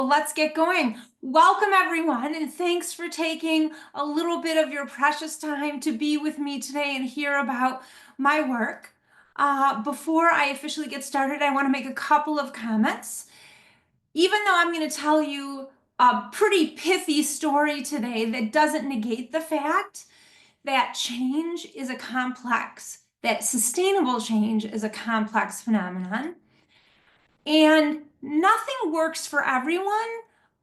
Let's get going. Welcome, everyone, and thanks for taking a little bit of your precious time to be with me today and hear about my work. Before I officially get started, I want to make a couple of comments. Even though I'm going to tell you a pretty pithy story today that doesn't negate the fact that change is a complex, that sustainable change is a complex phenomenon. And nothing works for everyone,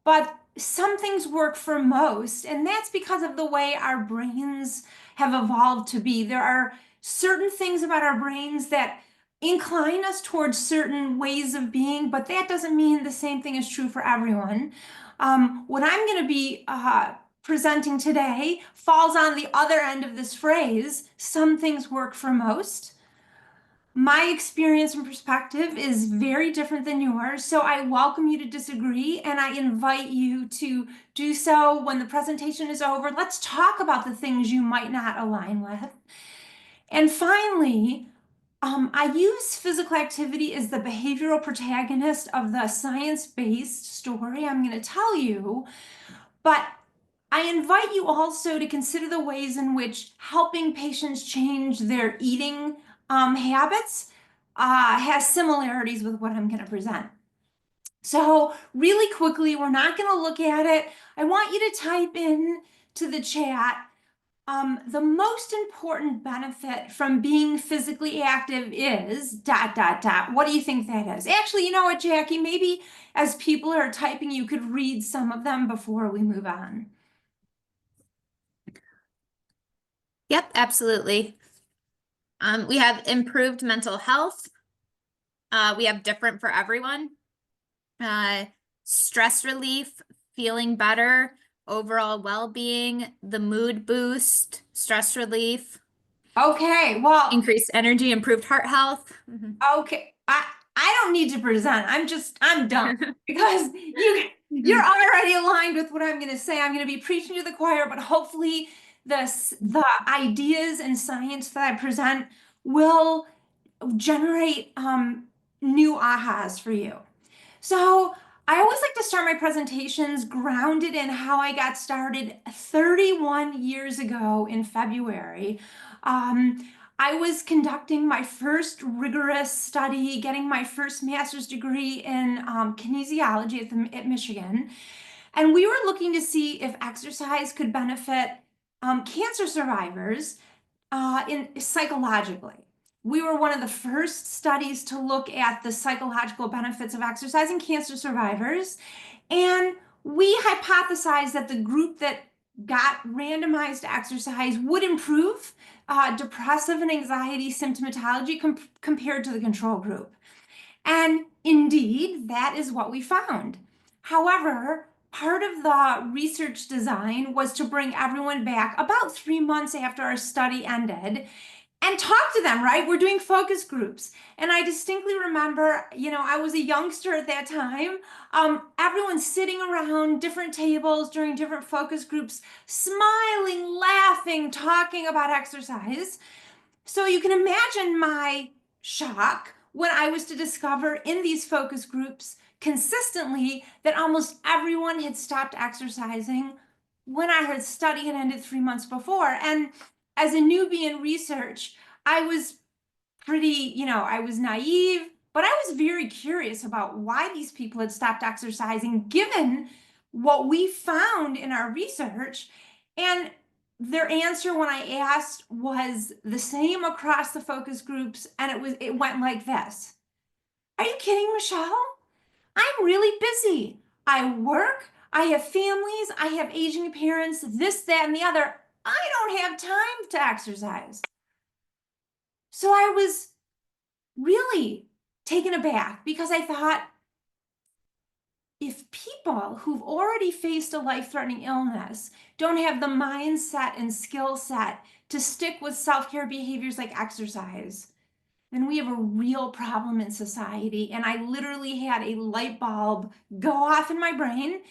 but some things work for most. And that's because of the way our brains have evolved to be. There are certain things about our brains that incline us towards certain ways of being, but that doesn't mean the same thing is true for everyone. What I'm going to be presenting today falls on the other end of this phrase, some things work for most. My experience and perspective is very different than yours, so I welcome you to disagree and I invite you to do so when the presentation is over. Let's talk about the things you might not align with. And finally, I use physical activity as the behavioral protagonist of the science-based story I'm going to tell you, but I invite you also to consider the ways in which helping patients change their eating habits has similarities with what I'm going to present. So really quickly, we're not going to look at it. I want you to type in to the chat, the most important benefit from being physically active is ... What do you think that is? Actually, you know what, Jackie, maybe as people are typing, you could read some of them before we move on. Yep, absolutely. We have improved mental health. We have different for everyone. Stress relief, feeling better, overall well-being, the mood boost, stress relief. Okay, well, increased energy, improved heart health. okay. I don't need to present. I'm done because you're already aligned with what I'm going to say. I'm going to be preaching to the choir, but hopefully the ideas and science that I present will generate new ahas for you. So I always like to start my presentations grounded in how I got started 31 years ago in February. I was conducting my first rigorous study, getting my first master's degree in kinesiology at Michigan. And we were looking to see if exercise could benefit cancer survivors psychologically. We were one of the first studies to look at the psychological benefits of exercise in cancer survivors. And we hypothesized that the group that got randomized to exercise would improve depressive and anxiety symptomatology compared to the control group. And indeed, that is what we found. However, part of the research design was to bring everyone back about 3 months after our study ended and talk to them, right? We're doing focus groups. And I distinctly remember, I was a youngster at that time. Everyone sitting around different tables during different focus groups, smiling, laughing, talking about exercise. So you can imagine my shock when I was to discover in these focus groups consistently that almost everyone had stopped exercising when our study had ended 3 months before. And as a newbie in research, I was I was naive, but I was very curious about why these people had stopped exercising given what we found in our research. And their answer when I asked was the same across the focus groups, and it went like this. Are you kidding, Michelle? I'm really busy. I work, I have families, I have aging parents, this, that, and the other. I don't have time to exercise. So I was really taken aback because I thought, if people who've already faced a life-threatening illness don't have the mindset and skill set to stick with self-care behaviors like exercise, then we have a real problem in society. And I literally had a light bulb go off in my brain.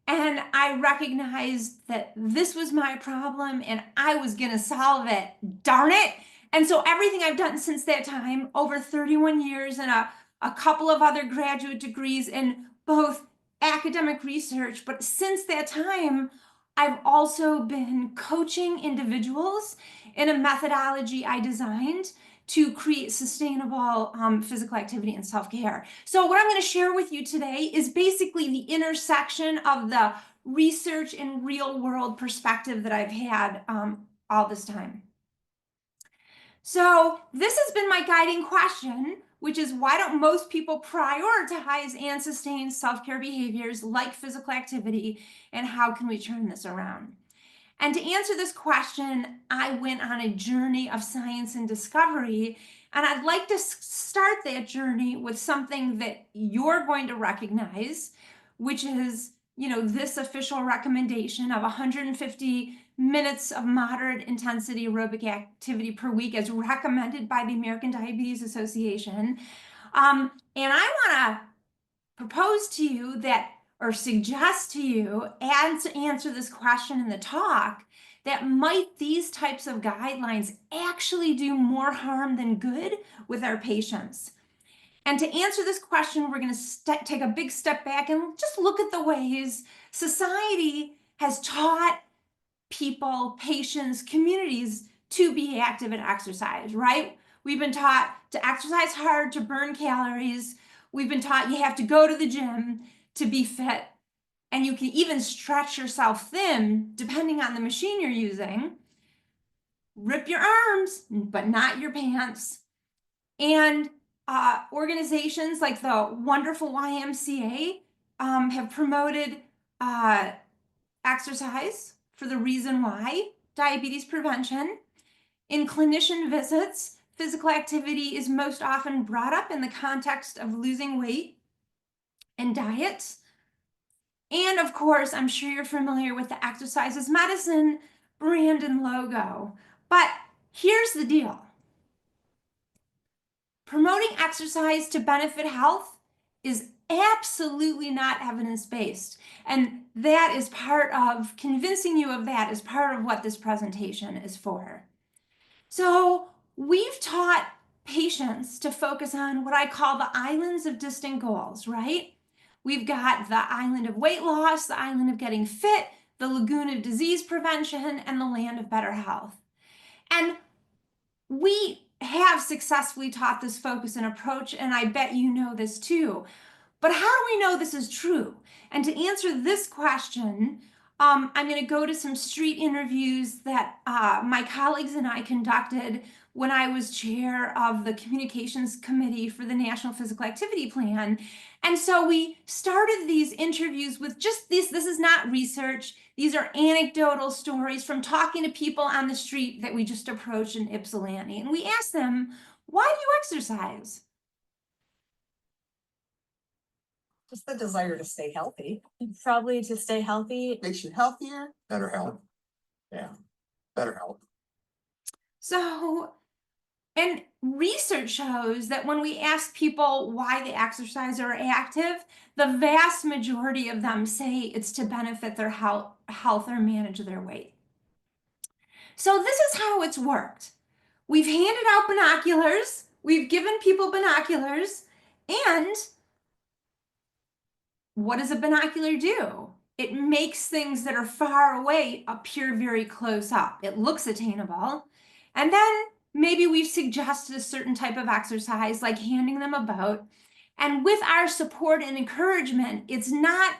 And I recognized that this was my problem and I was going to solve it. Darn it. And so everything I've done since that time, over 31 years and a couple of other graduate degrees in both academic research, but since that time, I've also been coaching individuals in a methodology I designed to create sustainable physical activity and self-care. So what I'm going to share with you today is basically the intersection of the research and real world perspective that I've had all this time. So this has been my guiding question, which is why don't most people prioritize and sustain self-care behaviors like physical activity, and how can we turn this around? And to answer this question, I went on a journey of science and discovery, and I'd like to start that journey with something that you're going to recognize, which is, this official recommendation of 150 minutes of moderate intensity aerobic activity per week as recommended by the American Diabetes Association. And I want to propose to you that, or suggest to you, and to answer this question in the talk, that might these types of guidelines actually do more harm than good with our patients? And to answer this question, we're going to take a big step back and just look at the ways society has taught people, patients, communities to be active and exercise, right? We've been taught to exercise hard, to burn calories. We've been taught you have to go to the gym to be fit. And you can even stretch yourself thin depending on the machine you're using. Rip your arms, but not your pants. And organizations like the wonderful YMCA have promoted exercise for the reason why, diabetes prevention. In clinician visits, physical activity is most often brought up in the context of losing weight and diet. And of course, I'm sure you're familiar with the Exercise is Medicine brand and logo. But here's the deal. Promoting exercise to benefit health is absolutely not evidence-based. And that is part of, convincing you of that is part of what this presentation is for. So we've taught patients to focus on what I call the islands of distant goals, right? We've got the island of weight loss, the island of getting fit, the lagoon of disease prevention, and the land of better health. And we have successfully taught this focus and approach, and I bet you know this too. But how do we know this is true? And to answer this question, I'm going to go to some street interviews that my colleagues and I conducted when I was chair of the communications committee for the National Physical Activity Plan. And so we started these interviews with just this. This is not research. These are anecdotal stories from talking to people on the street that we just approached in Ypsilanti. And we asked them, why do you exercise? Just the desire to stay healthy. Probably to stay healthy. Makes you healthier, better health. Yeah, better health. So, and research shows that when we ask people why they exercise or are active, the vast majority of them say it's to benefit their health or manage their weight. So this is how it's worked. We've handed out binoculars, we've given people binoculars, and what does a binocular do? It makes things that are far away appear very close up. It looks attainable. And then maybe we've suggested a certain type of exercise, like handing them a boat. And with our support and encouragement, it's not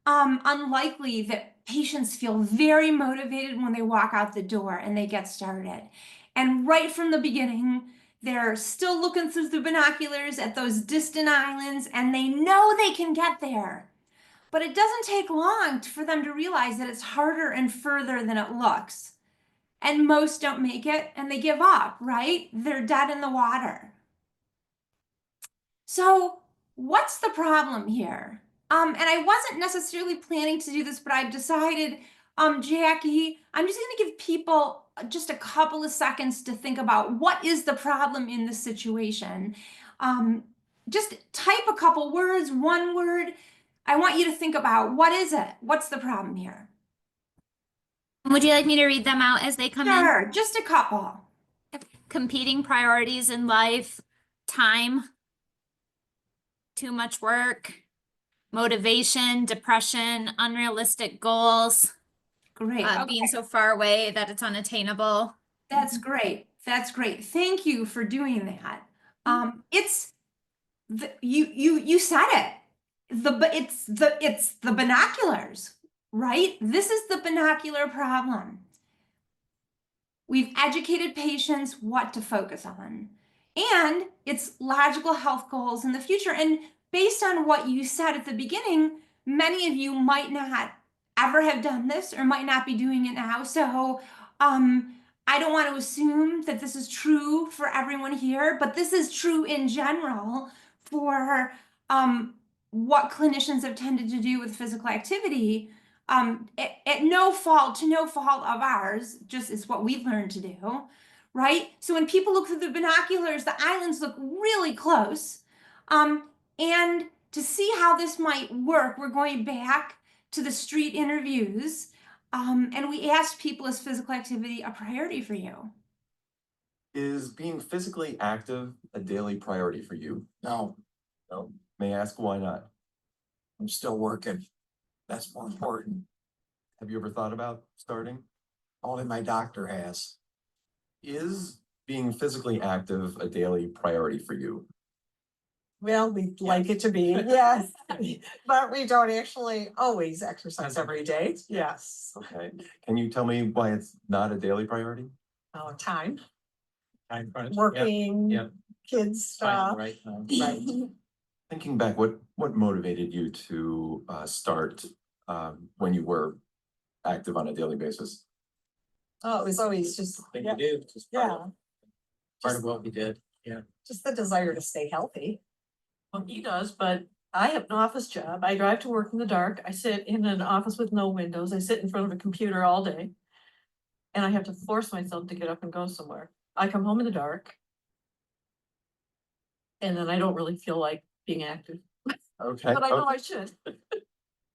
unlikely that patients feel very motivated when they walk out the door and they get started. And right from the beginning, they're still looking through the binoculars at those distant islands, and they know they can get there. But it doesn't take long for them to realize that it's harder and further than it looks. And most don't make it, and they give up, right? They're dead in the water. So what's the problem here? And I wasn't necessarily planning to do this, but I've decided, Jackie, I'm just going to give people just a couple of seconds to think about what is the problem in this situation. Just type a couple words, one word. I want you to think about, what is it? What's the problem here? Would you like me to read them out as they come in? Sure, just a couple. Competing priorities in life, time, too much work, motivation, depression, unrealistic goals, Great. being Okay. so far away that it's unattainable. That's great. That's great. Thank you for doing that. It's you said it. It's the binoculars, right? This is the binocular problem. We've educated patients what to focus on, and it's logical health goals in the future. And based on what you said at the beginning, many of you might not ever have done this or might not be doing it now. So, I don't want to assume that this is true for everyone here, but this is true in general for what clinicians have tended to do with physical activity. At no fault, to no fault of ours, just is what we've learned to do, right? So when people look through the binoculars, the islands look really close. And to see how this might work, we're going back to the street interviews. And we asked people, is physical activity a priority for you? Is being physically active a daily priority for you? No, No. May I ask why not? I'm still working. That's more important. Have you ever thought about starting? Only my doctor has. Is being physically active a daily priority for you? Well, we'd like it to be, yes, but we don't actually always exercise every day, yes. Okay. Can you tell me why it's not a daily priority? Time, Time crunch. working, yeah. kids stuff. Right. Right. Thinking back, what motivated you to start when you were active on a daily basis? Oh, it was always just, Thing yeah, we do, just yeah, part of what we did, yeah. just the desire to stay healthy. Well, he does, but I have an office job. I drive to work in the dark. I sit in an office with no windows. I sit in front of a computer all day. And I have to force myself to get up and go somewhere. I come home in the dark. And then I don't really feel like being active, Okay. but I know I should.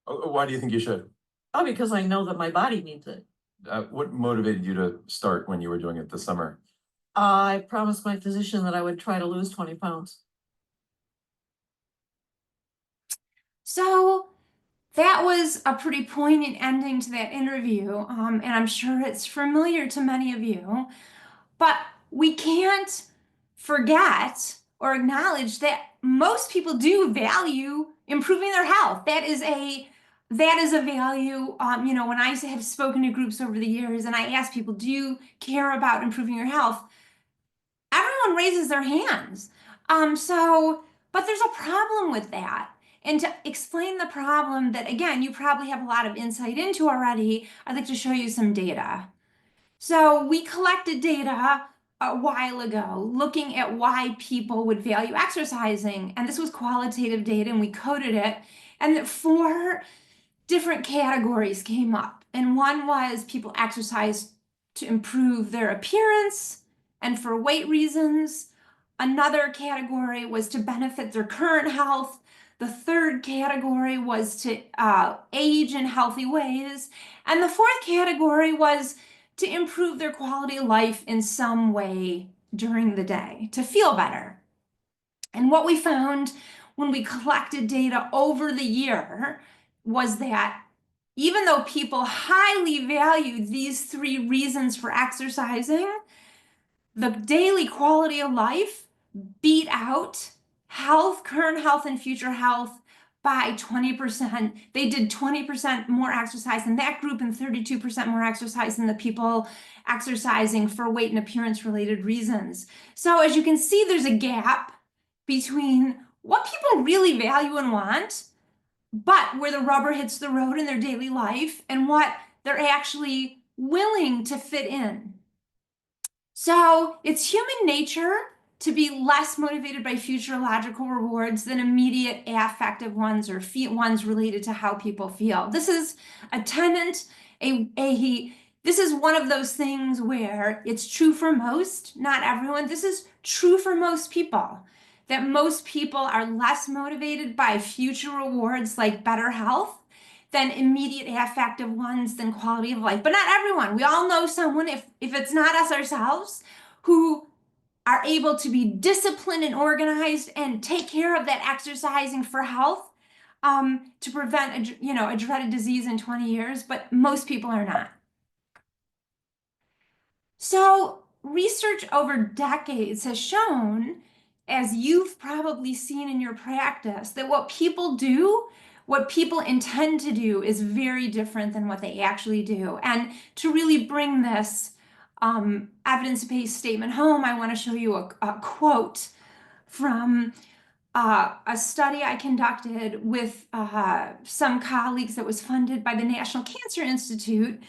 Why do you think you should? Oh, because I know that my body needs it. What motivated you to start when you were doing it this summer? I promised my physician that I would try to lose 20 pounds. So that was a pretty poignant ending to that interview, and I'm sure it's familiar to many of you. But we can't forget or acknowledge that most people do value improving their health. That is a value. When I have spoken to groups over the years and I ask people, do you care about improving your health? Everyone raises their hands. But there's a problem with that. And to explain the problem that, again, you probably have a lot of insight into already, I'd like to show you some data. So we collected data a while ago looking at why people would value exercising. And this was qualitative data and we coded it. And 4 different categories came up. And one was people exercise to improve their appearance and for weight reasons. Another category was to benefit their current health. The third category was to age in healthy ways. And the fourth category was to improve their quality of life in some way during the day, to feel better. And what we found when we collected data over the year was that even though people highly valued these 3 reasons for exercising, the daily quality of life beat out current health and future health by 20%. They did 20% more exercise in that group and 32% more exercise than the people exercising for weight and appearance related reasons. So as you can see, there's a gap between what people really value and want, but where the rubber hits the road in their daily life and what they're actually willing to fit in. So it's human nature to be less motivated by future logical rewards than immediate affective ones or ones related to how people feel. This is a tenant, this is one of those things where it's true for most, not everyone. This is true for most people, that most people are less motivated by future rewards like better health than immediate affective ones than quality of life. But not everyone. We all know someone, if it's not us ourselves, who are able to be disciplined and organized and take care of that exercising for health to prevent a dreaded disease in 20 years, but most people are not. So research over decades has shown, as you've probably seen in your practice, that what people do, what people intend to do, is very different than what they actually do. And to really bring this evidence-based statement home, I want to show you a quote from a study I conducted with some colleagues that was funded by the National Cancer Institute.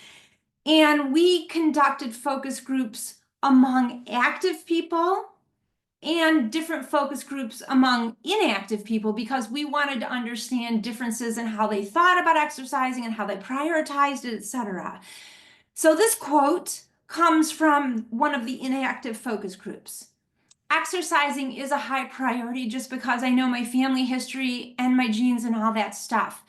And we conducted focus groups among active people and different focus groups among inactive people, because we wanted to understand differences in how they thought about exercising and how they prioritized it, etc. So this quote comes from one of the inactive focus groups. Exercising is a high priority just because I know my family history and my genes and all that stuff.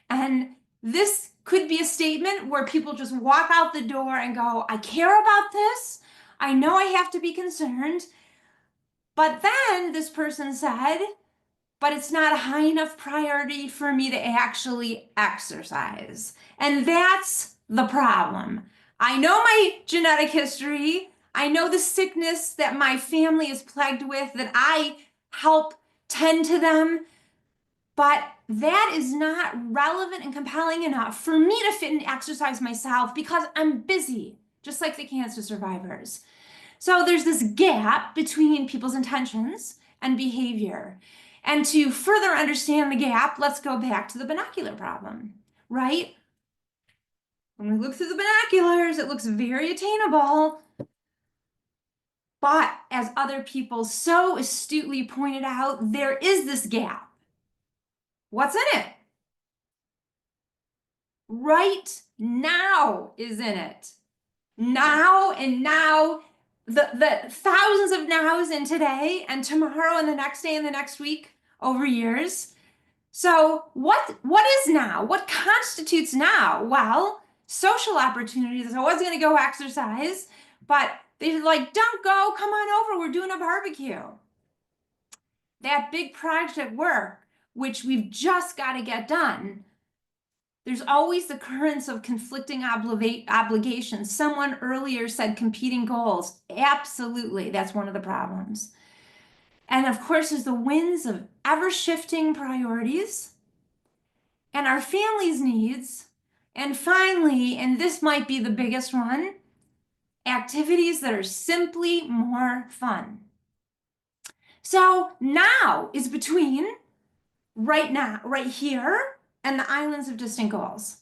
And this could be a statement where people just walk out the door and go, I care about this. I know I have to be concerned. But then this person said, but it's not a high enough priority for me to actually exercise. And that's the problem. I know my genetic history. I know the sickness that my family is plagued with, that I help tend to them. But that is not relevant and compelling enough for me to fit and exercise myself because I'm busy, just like the cancer survivors. So there's this gap between people's intentions and behavior. And to further understand the gap, let's go back to the binocular problem, right? When we look through the binoculars, it looks very attainable. But as other people so astutely pointed out, there is this gap. What's in it? Right now is in it. Now and now, the thousands of nows in today and tomorrow and the next day and the next week over years. So what is now? What constitutes now? Well, social opportunities. I was going to go exercise, but they're like, don't go, come on over, we're doing a barbecue. That big project at work, which we've just got to get done. There's always the currents of conflicting obligations. Someone earlier said competing goals. Absolutely, that's one of the problems. And of course, there's the winds of ever-shifting priorities and our family's needs. And finally, and this might be the biggest one, activities that are simply more fun. So now is between right now, right here, and the islands of distant goals.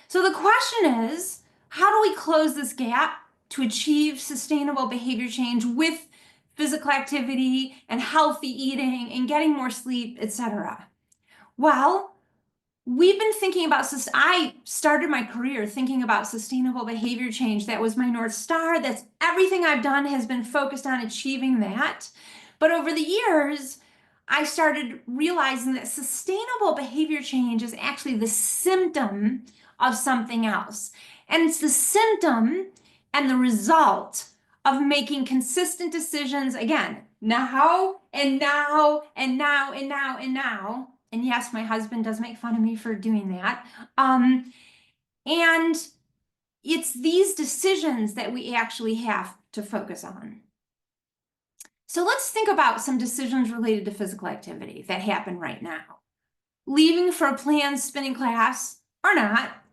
So the question is, how do we close this gap to achieve sustainable behavior change with physical activity and healthy eating and getting more sleep, etc.? Well, we've been thinking about, I started my career thinking about sustainable behavior change. That was my North Star. That's everything I've done has been focused on achieving that. But over the years, I started realizing that sustainable behavior change is actually the symptom of something else. And it's the symptom and the result of making consistent decisions, again, now and now and now and now and now. And yes, my husband does make fun of me for doing that. And it's these decisions that we actually have to focus on. So let's think about some decisions related to physical activity that happen right now. Leaving for a planned spinning class or not,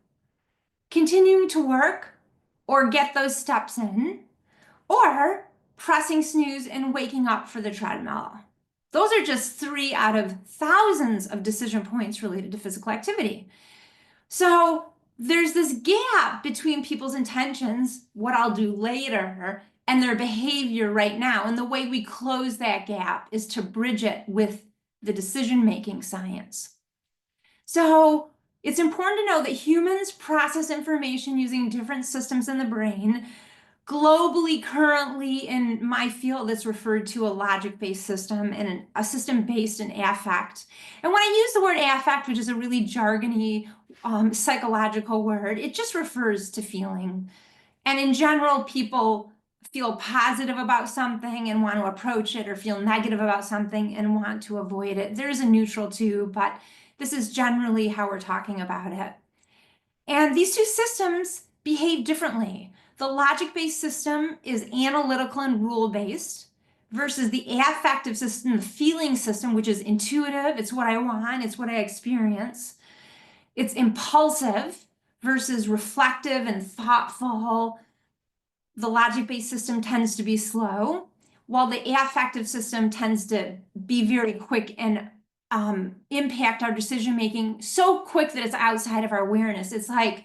continuing to work or get those steps in, or pressing snooze and waking up for the treadmill. Those are just 3 out of thousands of decision points related to physical activity. So there's this gap between people's intentions, what I'll do later, and their behavior right now. And the way we close that gap is to bridge it with the decision-making science. So it's important to know that humans process information using different systems in the brain. Globally, currently in my field, it's referred to a logic-based system and a system based in affect. And when I use the word affect, which is a really jargony psychological word, it just refers to feeling. And in general, people feel positive about something and want to approach it, or feel negative about something and want to avoid it. There's a neutral too, but This is generally how we're talking about it. And these two systems behave differently. The logic-based system is analytical and rule-based versus the affective system, the feeling system, which is intuitive. It's what I want, it's what I experience. It's impulsive versus reflective and thoughtful. The logic-based system tends to be slow, while the affective system tends to be very quick and impact our decision making so quick that it's outside of our awareness. It's like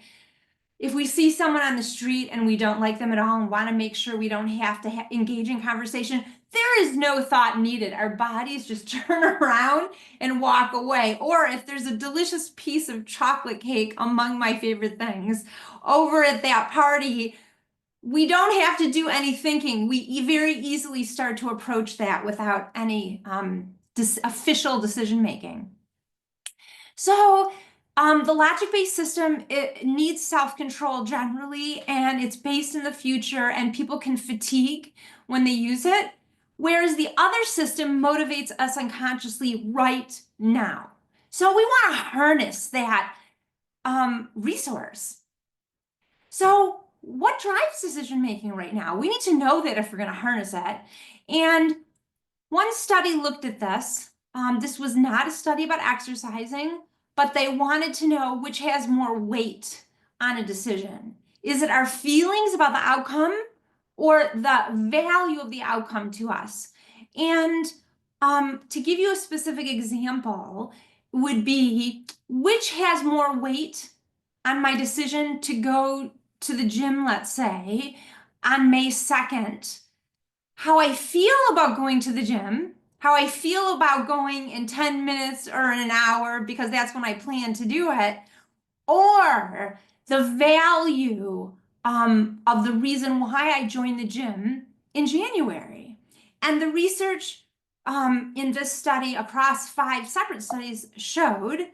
if we see someone on the street and we don't like them at all and want to make sure we don't have to engage in conversation, there is no thought needed. Our bodies just turn around and walk away. Or if there's a delicious piece of chocolate cake, among my favorite things, over at that party, we don't have to do any thinking. We very easily start to approach that without any official decision making. So the logic-based system, it needs self-control generally, and it's based in the future, and people can fatigue when they use it. Whereas the other system motivates us unconsciously right now. So we want to harness that resource. So what drives decision making right now? We need to know that if we're going to harness it. And one study looked at this. This was not a study about exercising, but they wanted to know which has more weight on a decision. Is it our feelings about the outcome or the value of the outcome to us? And to give you a specific example would be, which has more weight on my decision to go to the gym, let's say, on May 2nd, how I feel about going to the gym, how I feel about going in 10 minutes or in an hour, because that's when I plan to do it, or the value of the reason why I joined the gym in January. And the research in this study across 5 separate studies showed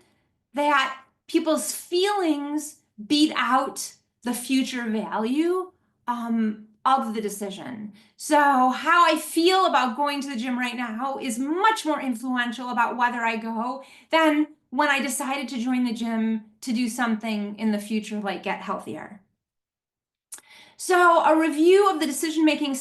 that people's feelings beat out the future value of the decision. So how I feel about going to the gym right now is much more influential about whether I go than when I decided to join the gym to do something in the future, like get healthier. So a review of the decision-making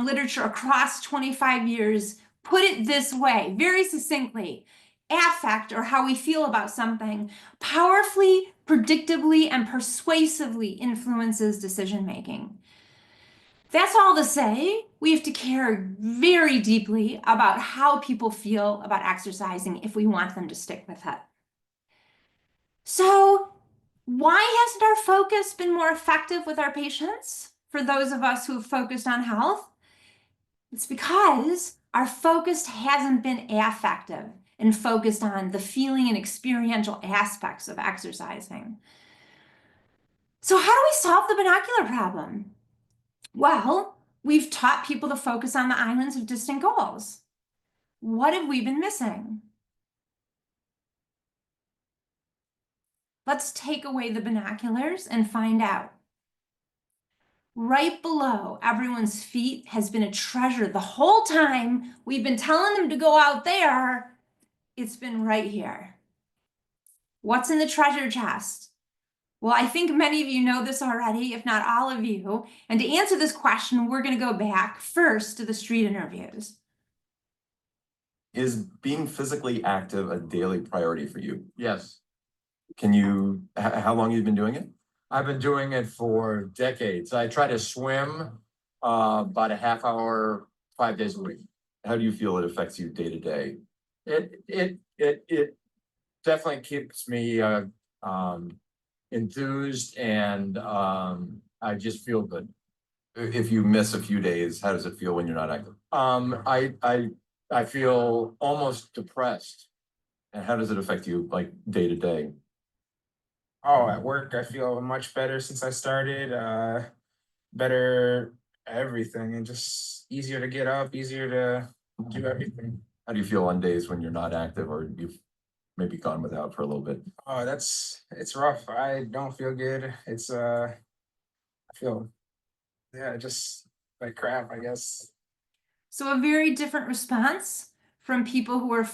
literature across 25 years put it this way, very succinctly: affect, or how we feel about something, powerfully, predictably, and persuasively influences decision-making. That's all to say, we have to care very deeply about how people feel about exercising if we want them to stick with it. So, why hasn't our focus been more effective with our patients? For those of us who have focused on health, it's because our focus hasn't been affective and focused on the feeling and experiential aspects of exercising. So, how do we solve the binocular problem? Well, we've taught people to focus on the islands of distant goals. What have we been missing? Let's take away the binoculars and find out. Right below everyone's feet has been a treasure the whole time we've been telling them to go out there. It's been right here. What's in the treasure chest? Well, I think many of you know this already, if not all of you. And to answer this question, we're going to go back first to the street interviews. Is being physically active a daily priority for you? Yes, Can you, how long have you been doing it? I've been doing it for decades. I try to swim about a half hour, 5 days a week. How do you feel it affects you day to day? It definitely keeps me enthused, and I just feel good. If you miss a few days, how does it feel when you're not active? I feel almost depressed. And how does it affect you, like, day to day? Oh, at work, I feel much better since I started. Better everything, and just easier to get up, easier to do everything. How do you feel on days when you're not active or you've maybe gone without for a little bit? Oh, it's rough. I don't feel good. I feel, yeah, just like crap, I guess. So a very different response from people who are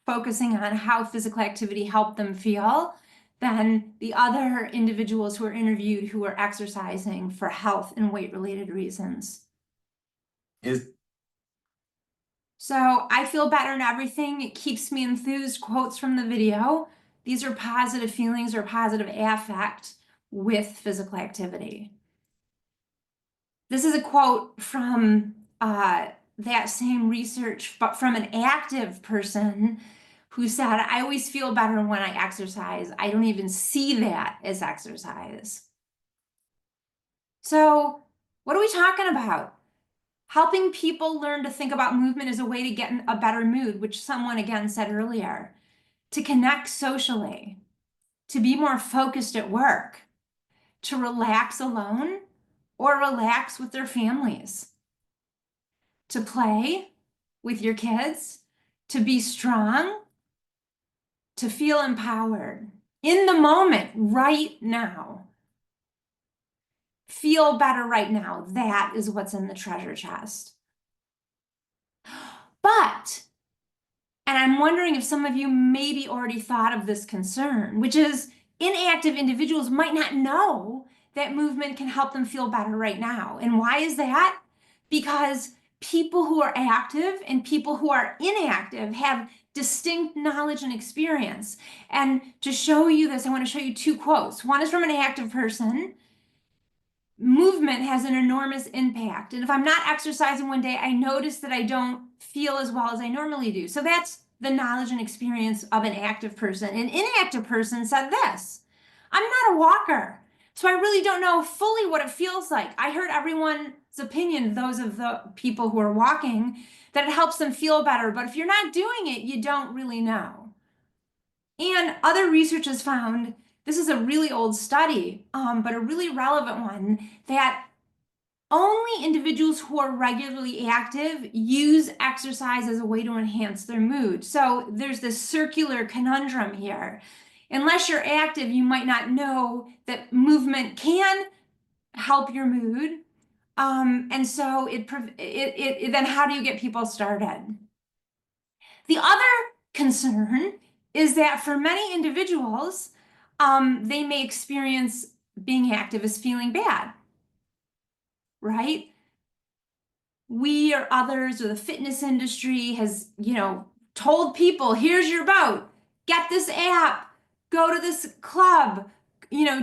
focusing on how physical activity helped them feel than the other individuals who were interviewed who were exercising for health and weight-related reasons. So I feel better in everything. It keeps me enthused. Quotes from the video. These are positive feelings or positive affect with physical activity. This is a quote from that same research, but from an active person who said, I always feel better when I exercise. I don't even see that as exercise. So what are we talking about? Helping people learn to think about movement as a way to get in a better mood, which someone again said earlier, to connect socially, to be more focused at work, to relax alone or relax with their families, to play with your kids, to be strong, to feel empowered in the moment right now. Feel better right now. That is what's in the treasure chest. But, and I'm wondering if some of you maybe already thought of this concern, which is inactive individuals might not know that movement can help them feel better right now. And why is that? Because people who are active and people who are inactive have distinct knowledge and experience. And to show you this, I want to show you two quotes. One is from an active person. Movement has an enormous impact. And if I'm not exercising one day, I notice that I don't feel as well as I normally do. So that's the knowledge and experience of an active person. An inactive person said this, I'm not a walker, so I really don't know fully what it feels like. I heard everyone's opinion, those of the people who are walking, that it helps them feel better. But if you're not doing it, you don't really know. And other research has found, this is a really old study, but a really relevant one, that only individuals who are regularly active use exercise as a way to enhance their mood. So there's this circular conundrum here. Unless you're active, you might not know that movement can help your mood. And so then how do you get people started? The other concern is that for many individuals, they may experience being active as feeling bad, right? We or others or the fitness industry has, told people, here's your boat, get this app, go to this club,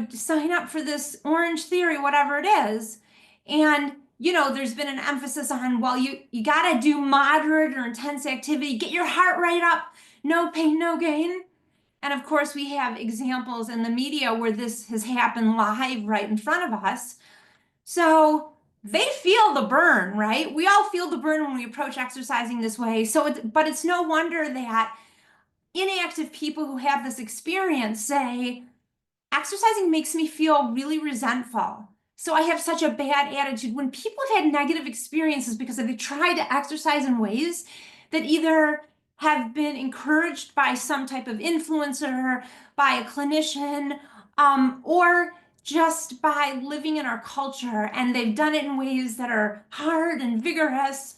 sign up for this Orange Theory, whatever it is. And, there's been an emphasis on, well, you got to do moderate or intense activity, get your heart rate up, no pain, no gain. And of course, we have examples in the media where this has happened live right in front of us. So they feel the burn, right? We all feel the burn when we approach exercising this way. But it's no wonder that inactive people who have this experience say, exercising makes me feel really resentful. So I have such a bad attitude. When people have had negative experiences because they tried to exercise in ways that either have been encouraged by some type of influencer, by a clinician, or just by living in our culture, and they've done it in ways that are hard and vigorous,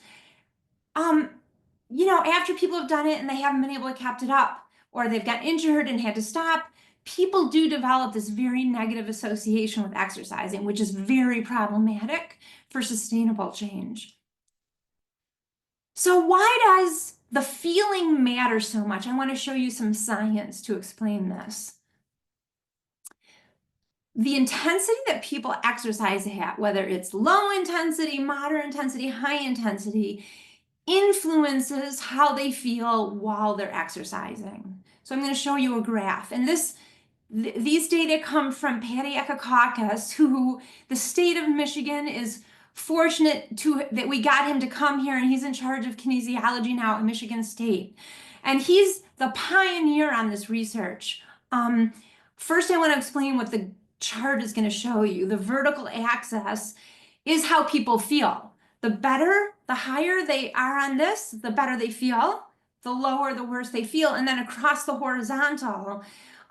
after people have done it and they haven't been able to keep it up, or they've got injured and had to stop, people do develop this very negative association with exercising, which is very problematic for sustainable change. So why does the feeling matter so much? I want to show you some science to explain this. The intensity that people exercise at, whether it's low intensity, moderate intensity, high intensity, influences how they feel while they're exercising. So I'm going to show you a graph. And these data come from Patty Ekakakis, who the state of Michigan is fortunate that we got him to come here, and he's in charge of kinesiology now at Michigan State. And he's the pioneer on this research. First, I want to explain what the chart is going to show you. The vertical axis is how people feel. The better, the higher they are on this, the better they feel. The lower, the worse they feel. And then across the horizontal,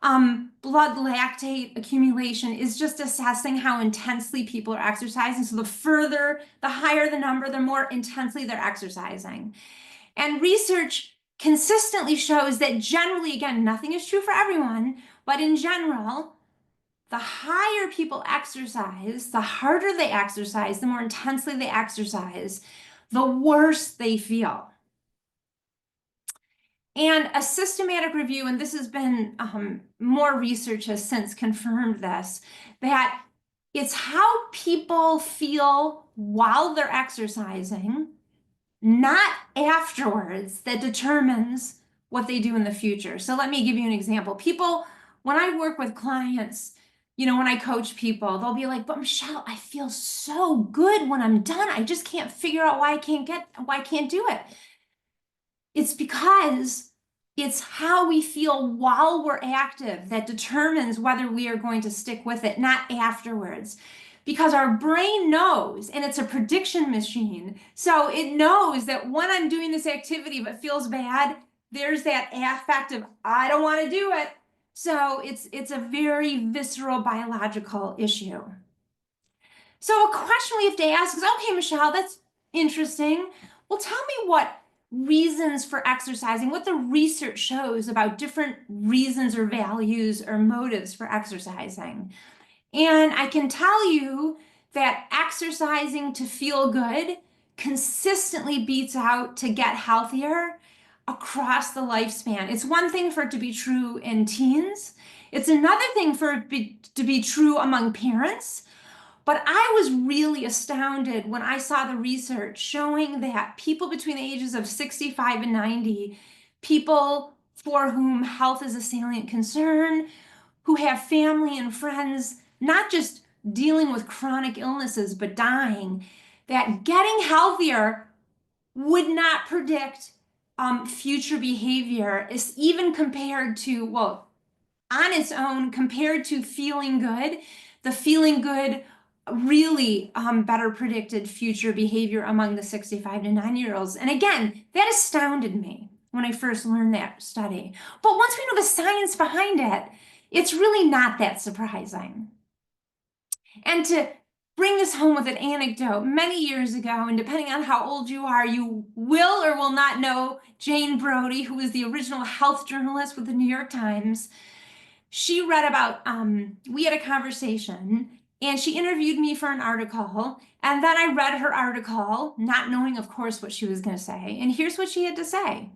blood lactate accumulation is just assessing how intensely people are exercising. So the higher the number, the more intensely they're exercising. And research consistently shows that generally, again, nothing is true for everyone, but in general, the higher people exercise, the harder they exercise, the more intensely they exercise, the worse they feel. And a systematic review, and this has been more research has since confirmed this, that it's how people feel while they're exercising, not afterwards, that determines what they do in the future. So let me give you an example. People, when I work with clients, you know, when I coach people, they'll be like, but Michelle, I feel so good when I'm done. I just can't figure out why I can't do it. It's because it's how we feel while we're active that determines whether we are going to stick with it, not afterwards. Because our brain knows, and it's a prediction machine, so it knows that when I'm doing this activity but feels bad, there's that affect of, I don't want to do it. So it's a very visceral biological issue. So a question we have to ask is, okay, Michelle, that's interesting. Well, tell me what reasons for exercising, what the research shows about different reasons or values or motives for exercising. And I can tell you that exercising to feel good consistently beats out to get healthier across the lifespan. It's one thing for it to be true in teens. It's another thing for it to be true among parents. But I was really astounded when I saw the research showing that people between the ages of 65 and 90, people for whom health is a salient concern, who have family and friends, not just dealing with chronic illnesses, but dying, that getting healthier would not predict future behavior, is even compared to, well, on its own, compared to feeling good, the feeling good really better predicted future behavior among the 65 to 90-year-olds. And again, that astounded me when I first learned that study. But once we know the science behind it, it's really not that surprising. And to bring this home with an anecdote, many years ago, and depending on how old you are, you will or will not know Jane Brody, who was the original health journalist with the New York Times. She read about, we had a conversation and she interviewed me for an article. And then I read her article, not knowing, of course, what she was going to say. And here's what she had to say.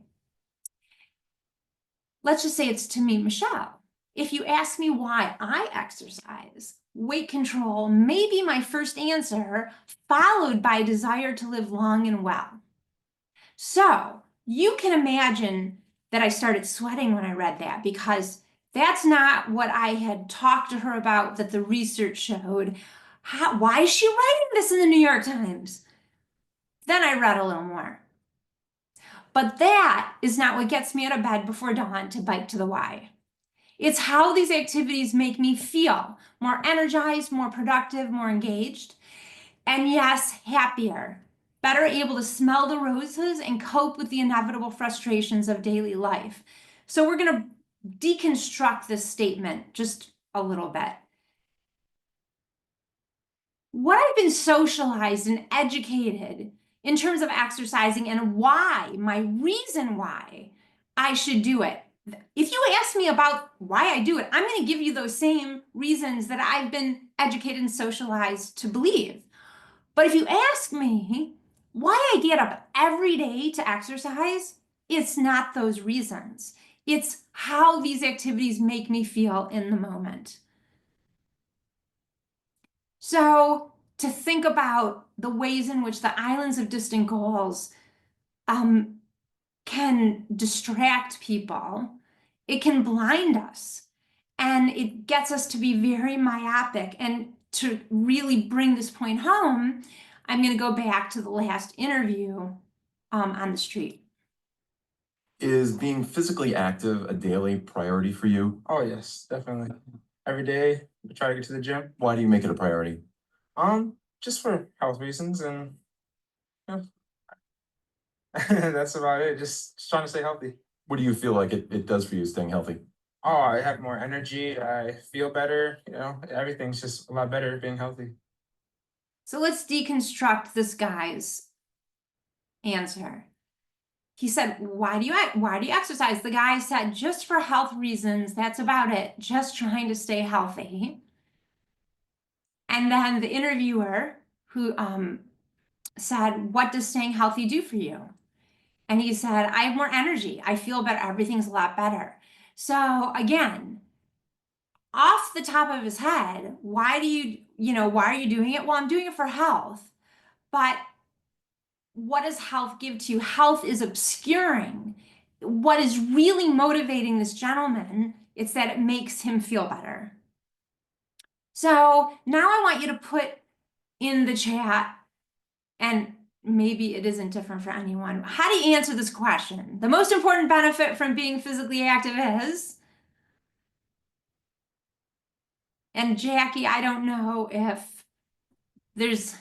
Let's just say it's to me, Michelle. If you ask me why I exercise, weight control may be my first answer, followed by desire to live long and well. So you can imagine that I started sweating when I read that, because that's not what I had talked to her about, that the research showed. Why is she writing this in the New York Times? Then I read a little more. But that is not what gets me out of bed before dawn to bike to the Y. It's how these activities make me feel more energized, more productive, more engaged, and yes, happier, better able to smell the roses and cope with the inevitable frustrations of daily life. So we're going to deconstruct this statement just a little bit. What I've been socialized and educated in terms of exercising and why, my reason why I should do it. If you ask me about why I do it, I'm going to give you those same reasons that I've been educated and socialized to believe. But if you ask me why I get up every day to exercise, it's not those reasons. It's how these activities make me feel in the moment. So to think about the ways in which the islands of distant goals can distract people, it can blind us, and it gets us to be very myopic. And to really bring this point home, I'm going to go back to the last interview on the street. Is being physically active a daily priority for you? Oh yes, definitely. Every day I try to get to the gym. Why do you make it a priority? Just for health reasons, and yeah. That's about it. Just trying to stay healthy. What do you feel like it does for you staying healthy? Oh, I have more energy. I feel better. You know, everything's just a lot better being healthy. So let's deconstruct this guy's answer. he said, why do you exercise? The guy said, just for health reasons. That's about it. Just trying to stay healthy. And then the interviewer who said, what does staying healthy do for you? And he said, I have more energy. I feel better. Everything's a lot better. So again, off the top of his head, why are you doing it? Well, I'm doing it for health. But what does health give to you? Health is obscuring what is really motivating this gentleman. It's that it makes him feel better. So now I want you to put in the chat, and maybe it isn't different for anyone. How do you answer this question? The most important benefit from being physically active is, and Jackie, I don't know if there's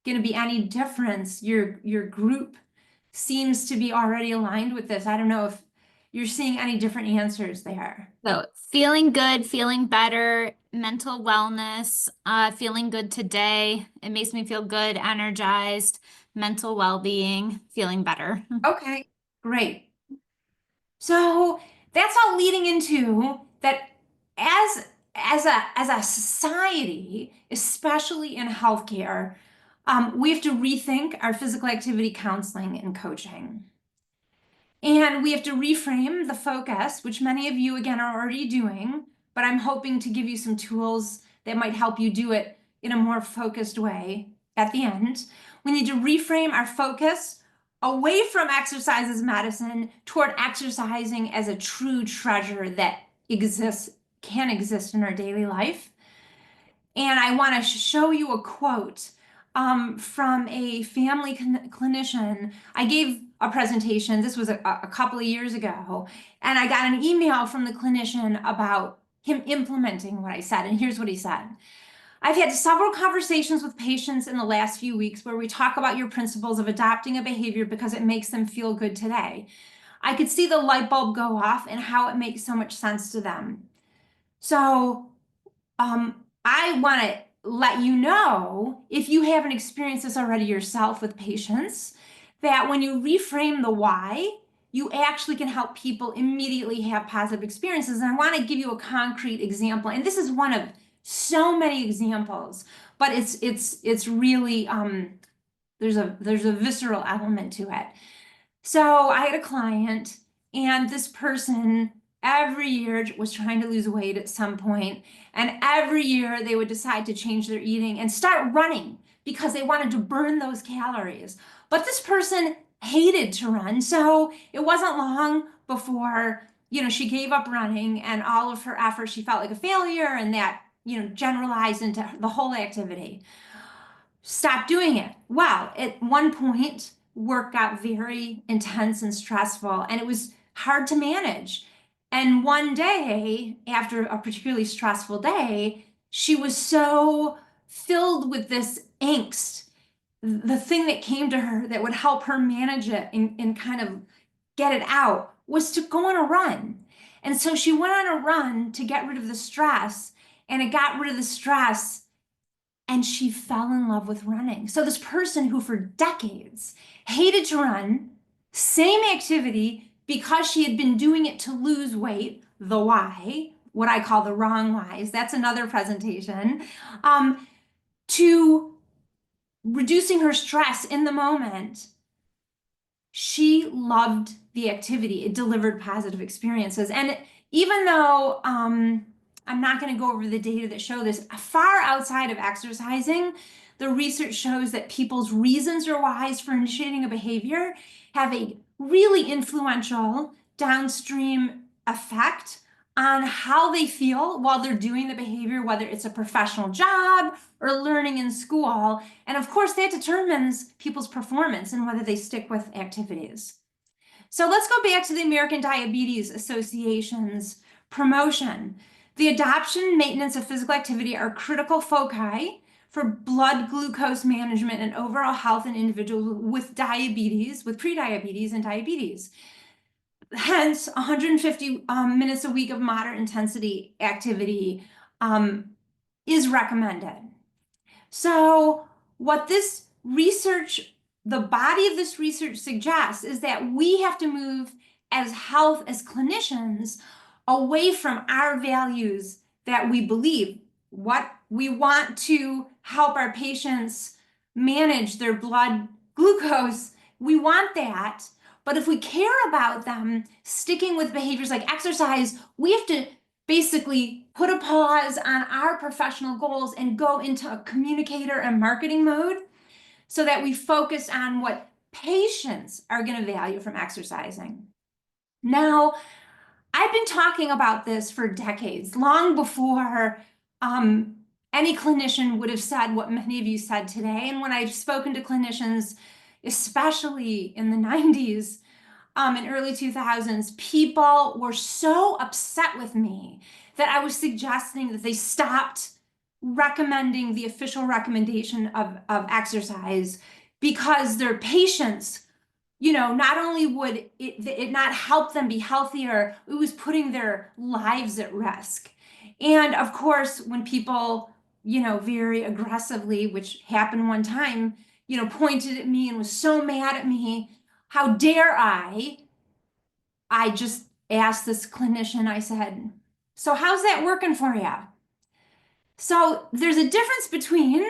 going to be any difference. Your group seems to be already aligned with this. I don't know if you're seeing any different answers there. So feeling good, feeling better, mental wellness, feeling good today. It makes me feel good, energized, mental well-being, feeling better. Okay, great. So that's all leading into that as a society, especially in healthcare, we have to rethink our physical activity counseling and coaching. And we have to reframe the focus, which many of you, again, are already doing, but I'm hoping to give you some tools that might help you do it in a more focused way at the end. We need to reframe our focus away from exercise as medicine toward exercising as a true treasure that can exist in our daily life. And I want to show you a quote from a family clinician. I gave a presentation, this was a couple of years ago, and I got an email from the clinician about him implementing what I said. And here's what he said. I've had several conversations with patients in the last few weeks where we talk about your principles of adopting a behavior because it makes them feel good today. I could see the light bulb go off and how it makes so much sense to them. So I want to let you know, if you haven't experienced this already yourself with patients, that when you reframe the why, you actually can help people immediately have positive experiences. And I want to give you a concrete example. And this is one of so many examples, but it's really there's a visceral element to it. So I had a client, and this person every year was trying to lose weight at some point, and every year they would decide to change their eating and start running because they wanted to burn those calories. But this person hated to run, so it wasn't long before, she gave up running, and all of her efforts, she felt like a failure, and that, generalized into the whole activity. Stop doing it. Well, at one point, work got very intense and stressful, and it was hard to manage. And one day, after a particularly stressful day, she was so filled with this angst. The thing that came to her that would help her manage it and kind of get it out was to go on a run. And so she went on a run to get rid of the stress, and it got rid of the stress, and she fell in love with running. So this person who for decades hated to run, same activity, because she had been doing it to lose weight, the why, what I call the wrong whys, that's another presentation, to reducing her stress in the moment. She loved the activity. It delivered positive experiences. And even though I'm not going to go over the data that show this, far outside of exercising, the research shows that people's reasons or whys for initiating a behavior have a really influential downstream effect on how they feel while they're doing the behavior, whether it's a professional job or learning in school. And of course, that determines people's performance and whether they stick with activities. So let's go back to the American Diabetes Association's promotion. The adoption and maintenance of physical activity are critical foci for blood glucose management and overall health in individuals with diabetes, with prediabetes and diabetes. Hence, 150 minutes a week of moderate intensity activity is recommended. So what this research the body of this research suggests is that we have to move as clinicians away from our values that we believe. What we want to help our patients manage their blood glucose, we want that. But if we care about them sticking with behaviors like exercise, we have to basically put a pause on our professional goals and go into a communicator and marketing mode so that we focus on what patients are going to value from exercising. Now, I've been talking about this for decades, long before any clinician would have said what many of you said today. And when I've spoken to clinicians, especially in the 90s and early 2000s, people were so upset with me that I was suggesting that they stopped recommending the official recommendation of exercise because their patients, not only would it not help them be healthier, it was putting their lives at risk. And of course, when people, very aggressively, which happened one time, pointed at me and was so mad at me, how dare I just asked this clinician, I said, so how's that working for you? So there's a difference between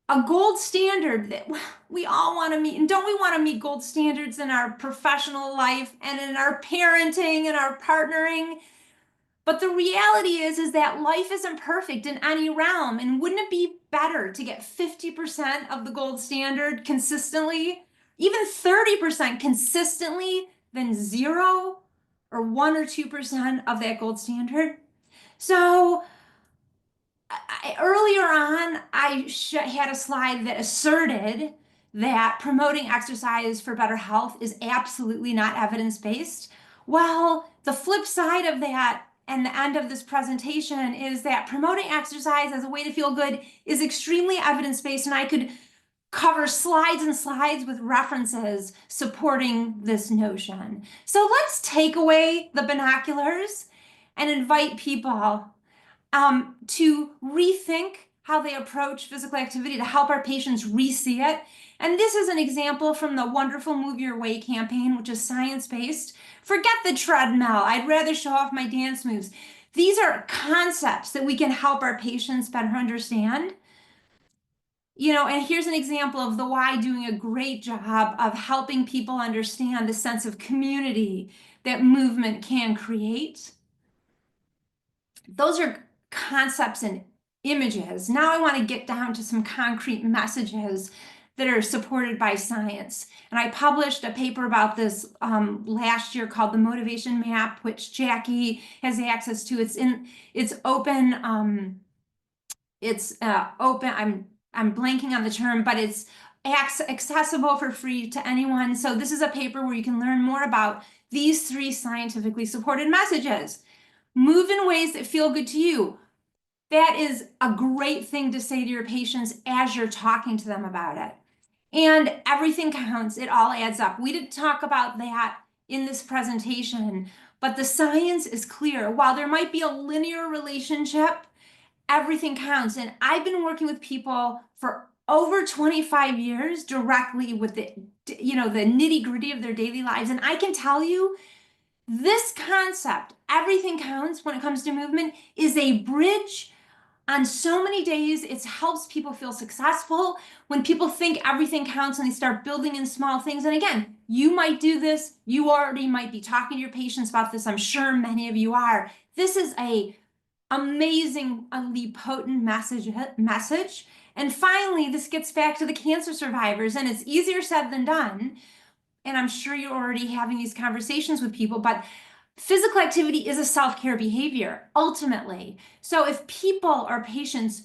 a gold standard that we all want to meet. And don't we want to meet gold standards in our professional life and in our parenting and our partnering? But the reality is that life isn't perfect in any realm. And wouldn't it be better to get 50% of the gold standard consistently, even 30% consistently, than 0 or 1 or 2% of that gold standard? So earlier on, I had a slide that asserted that promoting exercise for better health is absolutely not evidence-based. Well, the flip side of that and the end of this presentation is that promoting exercise as a way to feel good is extremely evidence-based, and I could cover slides and slides with references supporting this notion. So let's take away the binoculars and invite people to rethink how they approach physical activity to help our patients re-see it. And this is an example from the wonderful Move Your Way campaign, which is science-based. Forget the treadmill. I'd rather show off my dance moves. These are concepts that we can help our patients better understand. And here's an example of the Y doing a great job of helping people understand the sense of community that movement can create. Those are concepts and images. Now I want to get down to some concrete messages that are supported by science. And I published a paper about this last year called the Motivation Map, which Jackie has access to. It's open. Open. I'm blanking on the term, but it's accessible for free to anyone. So this is a paper where you can learn more about these 3 scientifically supported messages. Move in ways that feel good to you. That is a great thing to say to your patients as you're talking to them about it. And everything counts. It all adds up. We didn't talk about that in this presentation, but the science is clear. While there might be a linear relationship, everything counts. And I've been working with people for over 25 years directly with the nitty-gritty of their daily lives. And I can tell you, this concept, everything counts when it comes to movement, is a bridge. On so many days, it helps people feel successful when people think everything counts and they start building in small things. And again, you might do this. You already might be talking to your patients about this. I'm sure many of you are. This is a amazingly potent message. And finally, this gets back to the cancer survivors, and it's easier said than done. And I'm sure you're already having these conversations with people, but physical activity is a self-care behavior, ultimately. So if people or patients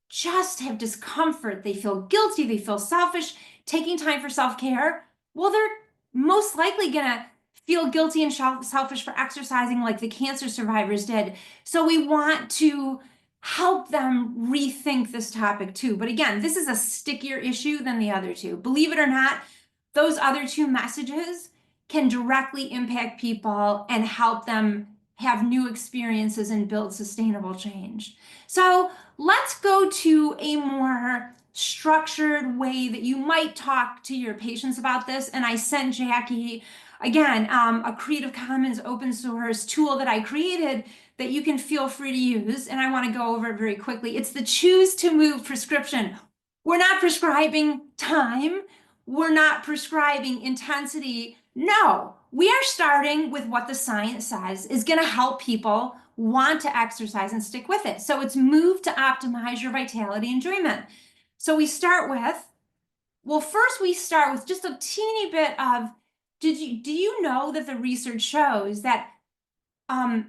just have discomfort, they feel guilty, they feel selfish, taking time for self-care, well, they're most likely gonna feel guilty and selfish for exercising like the cancer survivors did. So we want to help them rethink this topic too. But again, this is a stickier issue than the other 2. Believe it or not, those other 2 messages can directly impact people and help them have new experiences and build sustainable change. So let's go to a more structured way that you might talk to your patients about this. And I sent Jackie, again, a Creative Commons open source tool that I created that you can feel free to use. And I want to go over it very quickly. It's the Choose to Move prescription. We're not prescribing time. We're not prescribing intensity. No, we are starting with what the science says is going to help people want to exercise and stick with it. So it's move to optimize your vitality and enjoyment. So we start with, well, first we start with just a teeny bit of, do you know that the research shows that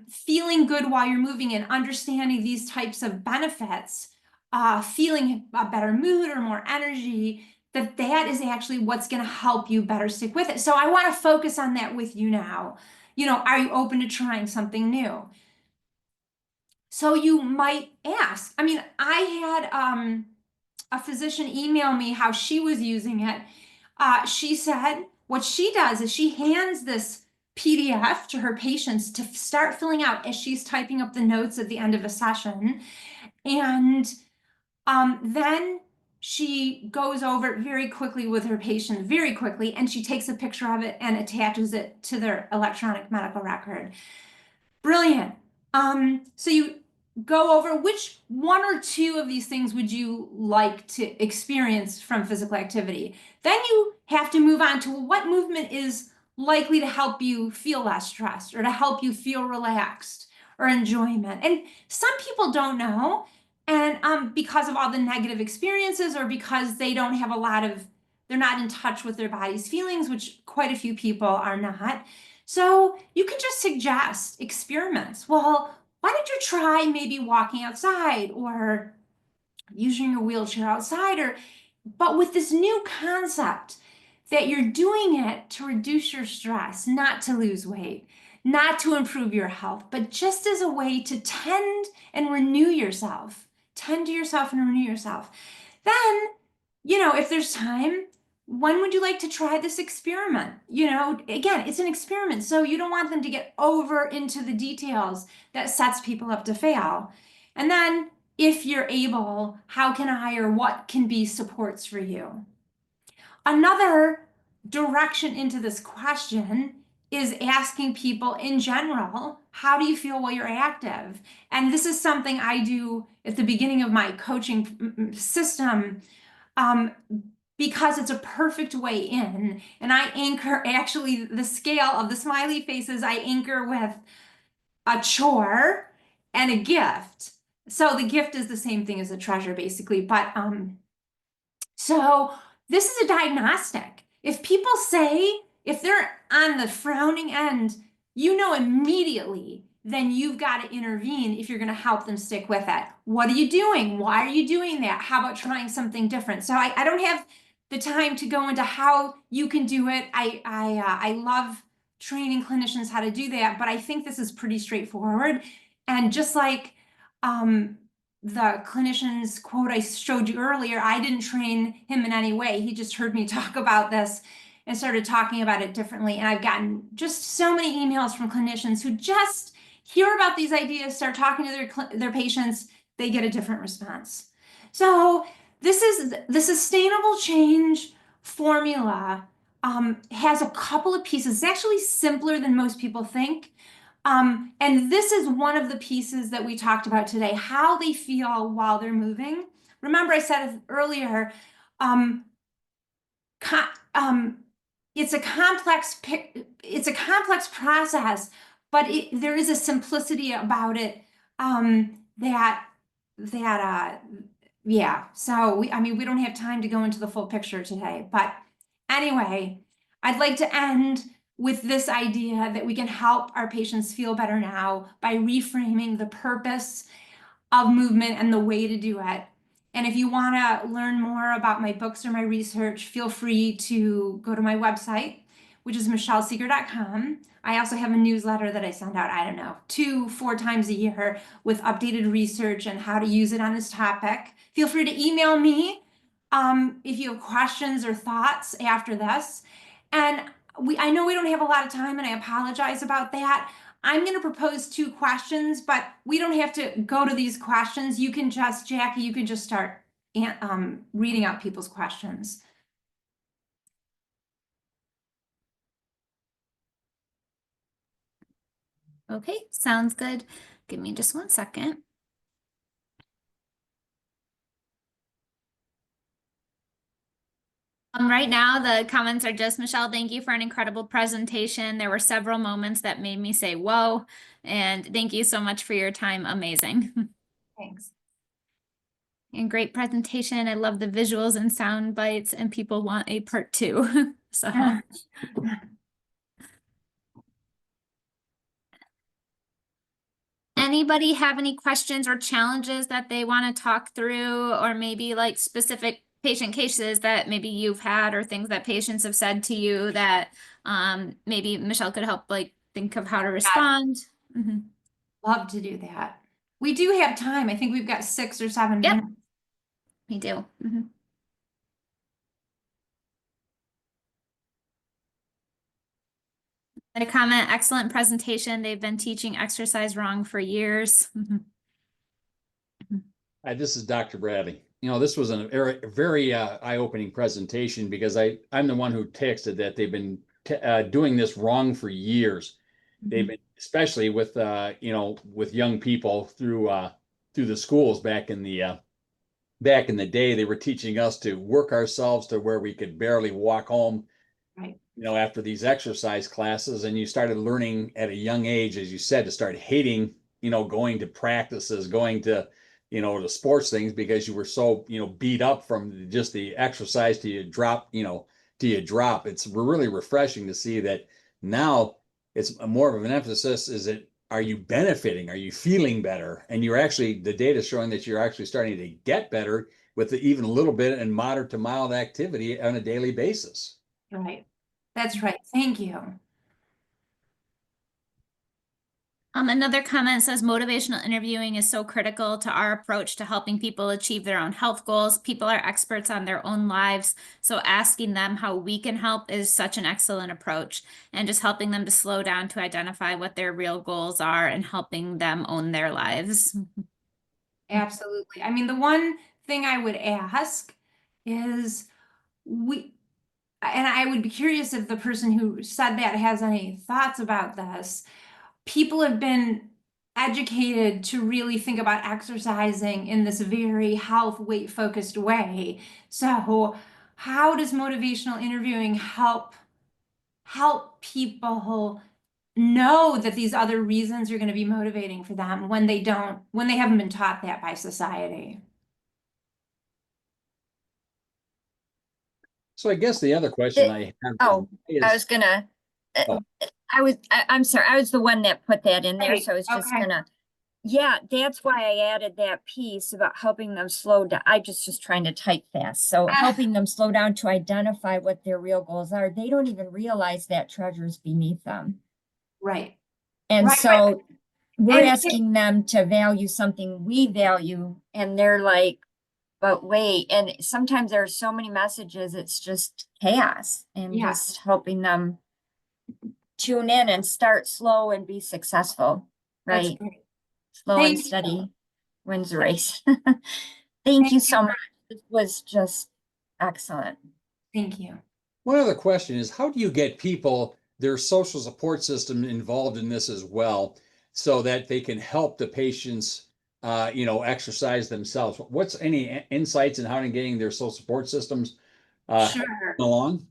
feeling good while you're moving and understanding these types of benefits, feeling a better mood or more energy, that is actually what's going to help you better stick with it. So I want to focus on that with you now. Are you open to trying something new? So you might ask, I had a physician email me how she was using it. She said what she does is she hands this PDF to her patients to start filling out as she's typing up the notes at the end of a session. And then she goes over it very quickly with her patient, very quickly, and she takes a picture of it and attaches it to their electronic medical record. Brilliant. So you go over which one or two of these things would you like to experience from physical activity. Then you have to move on to what movement is likely to help you feel less stressed or to help you feel relaxed or enjoyment. And some people don't know, and because of all the negative experiences or because they don't have they're not in touch with their body's feelings, which quite a few people are not. So you can just suggest experiments. Well, why don't you try maybe walking outside or using your wheelchair outside, but with this new concept that you're doing it to reduce your stress, not to lose weight, not to improve your health, but just as a way to tend and renew yourself. Tend to yourself and renew yourself. Then, if there's time, when would you like to try this experiment? Again, it's an experiment, so you don't want them to get over into the details that sets people up to fail. And then, if you're able, how can I or what can be supports for you? Another direction into this question is asking people in general, how do you feel while you're active? And this is something I do at the beginning of my coaching system, because it's a perfect way in. And I anchor, actually, the scale of the smiley faces, I anchor with a chore and a gift. So the gift is the same thing as a treasure, basically. But so this is a diagnostic. If people say, if they're on the frowning end, immediately, then you've got to intervene if you're going to help them stick with it. What are you doing? Why are you doing that? How about trying something different? So I don't have the time to go into how you can do it. I love training clinicians how to do that, but I think this is pretty straightforward. And just like the clinician's quote I showed you earlier, I didn't train him in any way. He just heard me talk about this and started talking about it differently. And I've gotten just so many emails from clinicians who just hear about these ideas, start talking to their patients, they get a different response. So this is the sustainable change formula, has a couple of pieces. It's actually simpler than most people think. And this is one of the pieces that we talked about today, how they feel while they're moving. Remember, I said earlier, it's a complex process, but there is a simplicity about it, yeah. So we don't have time to go into the full picture today, but anyway, I'd like to end with this idea that we can help our patients feel better now by reframing the purpose of movement and the way to do it. And if you want to learn more about my books or my research, feel free to go to my website, which is michelleseeger.com. I also have a newsletter that I send out, 2-4 times a year with updated research and how to use it on this topic. Feel free to email me if you have questions or thoughts after this. And I know we don't have a lot of time, and I apologize about that. I'm going to propose 2 questions, but we don't have to go to these questions. Jackie, you can just start reading out people's questions. Okay, sounds good. Give me just 1 second. Right now, the comments are just, Michelle, thank you for an incredible presentation. There were several moments that made me say, whoa, and thank you so much for your time. Amazing. Thanks. And great presentation. I love the visuals and sound bites, and people want a part 2. So. Anybody have any questions or challenges that they want to talk through, or maybe like specific patient cases that maybe you've had, or things that patients have said to you that maybe Michelle could help like think of how to respond? Mhm. Love to do that. We do have time. I think we've got 6 or 7 Yep. minutes. We do. Mhm. A comment, excellent presentation. They've been teaching exercise wrong for years. Mhm. Hi, this is Dr. Bradley. You know, this was a very eye-opening presentation because I'm the one who texted that they've been doing this wrong for years. They've been, especially with you know, with young people through the schools back in the day. They were teaching us to work ourselves to where we could barely walk home, Right. you know, after these exercise classes, and you started learning at a young age, as you said, to start hating, you know, going to practices, going to, you know, the sports things, because you were so, you know, beat up from just the exercise till you drop, you know, till you drop. It's really refreshing to see that now it's more of an emphasis. Is it, are you benefiting? Are you feeling better? And you're actually, the data showing that you're actually starting to get better with even a little bit and moderate to mild activity on a daily basis. Right. That's right. Thank you. Another comment says motivational interviewing is so critical to our approach to helping people achieve their own health goals. People are experts on their own lives, so asking them how we can help is such an excellent approach, and just helping them to slow down to identify what their real goals are and helping them own their lives. Absolutely. I mean, the one thing I would ask is and I would be curious if the person who said that has any thoughts about this. People have been educated to really think about exercising in this very health, weight focused way. So, how does motivational interviewing help people know that these other reasons are going to be motivating for them when they haven't been taught that by society? So I guess the other question I have Oh, I was is, gonna, oh, I'm sorry, I was the one that put that in there, Right, so I was just okay. gonna. Yeah, that's why I added that piece about helping them slow down. I just trying to type fast. So helping them slow down to identify what their real goals are. They don't even realize that treasure's beneath them. Right. And Right, so we're And asking them to value something we value, and they're like, but wait, and sometimes there are so many messages, it's just chaos, and Yeah. just helping them tune in and start slow and be successful, That's right? great. Slow and Thank you. steady wins the race. Thank you so much. This was just excellent. Thank you. one other question is, how do you get people, their social support system involved in this as well, so that they can help the patients, you know, exercise themselves? What's any insights in how to getting their social support systems Sure. along?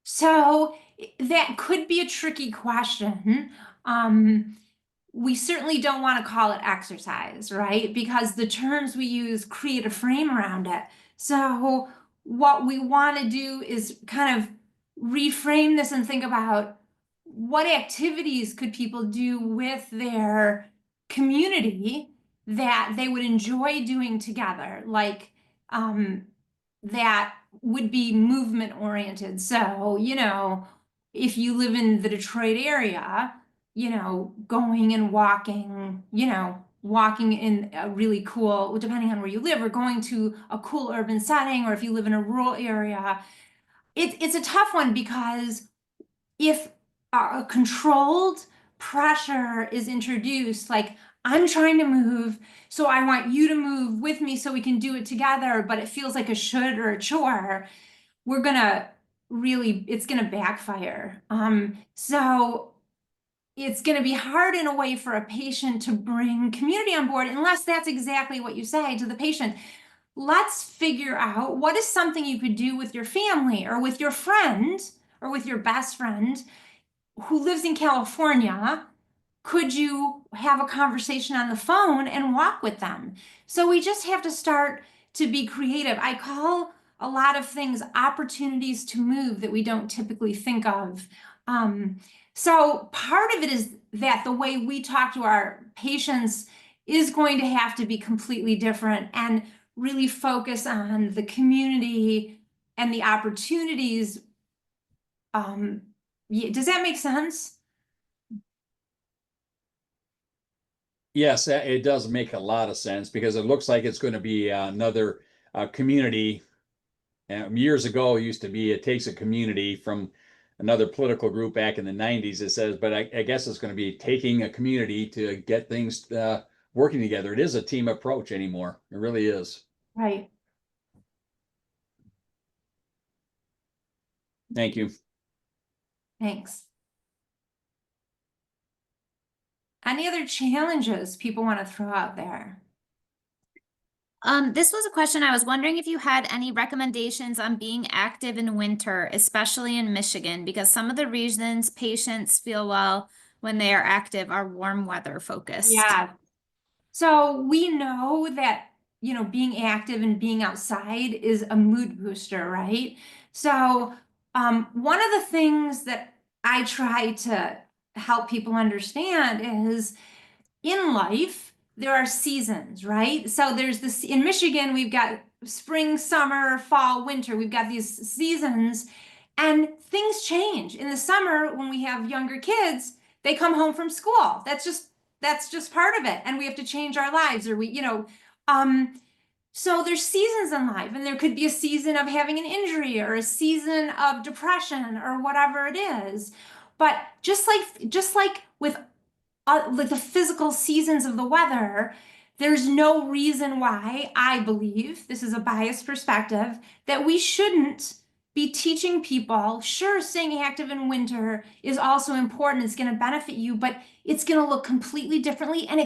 So that could be a tricky question. We certainly don't want to call it exercise, right? Because the terms we use create a frame around it. So what we want to do is kind of reframe this and think about what activities could people do with their community that they would enjoy doing together, like that would be movement oriented. So, if you live in the Detroit area, going and walking, walking in a really cool, depending on where you live, or going to a cool urban setting, or if you live in a rural area, it's a tough one because if a controlled pressure is introduced, like I'm trying to move, so I want you to move with me so we can do it together, but it feels like a should or a chore, we're gonna really, it's gonna backfire. So it's gonna be hard in a way for a patient to bring community on board unless that's exactly what you say to the patient. Let's figure out what is something you could do with your family or with your friend or with your best friend who lives in California. Could you have a conversation on the phone and walk with them? So we just have to start to be creative. I call a lot of things opportunities to move that we don't typically think of. So part of it is that the way we talk to our patients is going to have to be completely different and really focus on the community and the opportunities. Does that make sense? Yes, it does make a lot of sense because it looks like it's going to be another community. Years ago, it used to be it takes a community from another political group back in the 90s, it says, but I guess it's going to be taking a community to get things working together. It is a team approach anymore. It really is. Right. Thank you. Thanks. Any other challenges people want to throw out there? This was a question. I was wondering if you had any recommendations on being active in winter, especially in Michigan, because some of the reasons patients feel well when they are active are warm weather focused. Yeah. So we know that, being active and being outside is a mood booster, right? So one of the things that I try to help people understand is in life, there are seasons, right? So there's this in Michigan, we've got spring, summer, fall, winter. We've got these seasons and things change. In the summer, when we have younger kids, they come home from school. That's just part of it. And we have to change our lives or so there's seasons in life, and there could be a season of having an injury or a season of depression or whatever it is. But just like with like the physical seasons of the weather, there's no reason why I believe, this is a biased perspective, that we shouldn't be teaching people, sure, staying active in winter is also important, it's going to benefit you, but it's going to look completely differently, and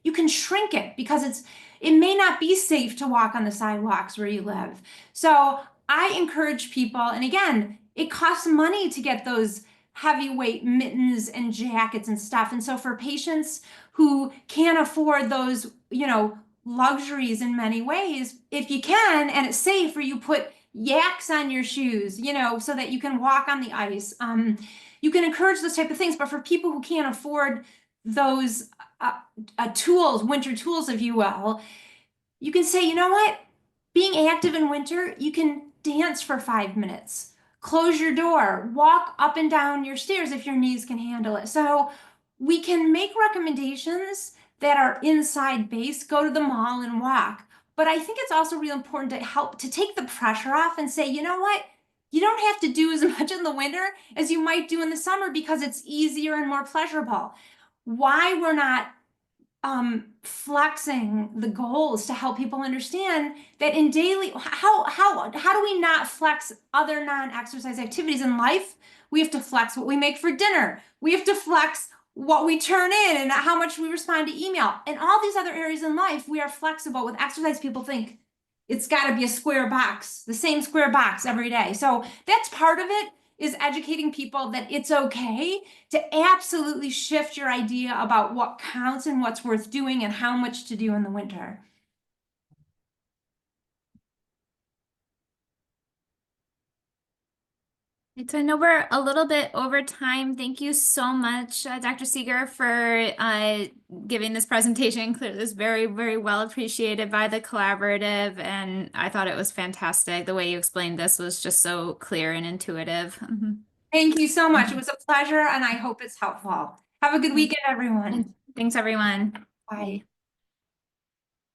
you can shrink it because it may not be safe to walk on the sidewalks where you live. So I encourage people, and again, it costs money to get those heavyweight mittens and jackets and stuff. And so for patients who can't afford those, luxuries in many ways, if you can, and it's safe, or you put yaks on your shoes, so that you can walk on the ice. You can encourage those type of things. But for people who can't afford those tools, winter tools, if you will, you can say, you know what? Being active in winter, you can dance for 5 minutes. Close your door, walk up and down your stairs if your knees can handle it. So we can make recommendations that are inside base, go to the mall and walk. But I think it's also really important to help to take the pressure off and say, you know what? You don't have to do as much in the winter as you might do in the summer because it's easier and more pleasurable. Why we're not flexing the goals to help people understand that in daily, how do we not flex other non-exercise activities in life? We have to flex what we make for dinner. We have to flex what we turn in and how much we respond to email. And all these other areas in life, we are flexible. With exercise, people think it's got to be a square box, the same square box every day. So that's part of it, is educating people that it's okay to absolutely shift your idea about what counts and what's worth doing and how much to do in the winter. So I know we're a little bit over time. Thank you so much, Dr. Seeger, for giving this presentation. Clearly, it was very, very well appreciated by the collaborative, and I thought it was fantastic. The way you explained this was just so clear and intuitive. Thank you so much. It was a pleasure, and I hope it's helpful. Have a good weekend, everyone. Thanks, everyone. Bye.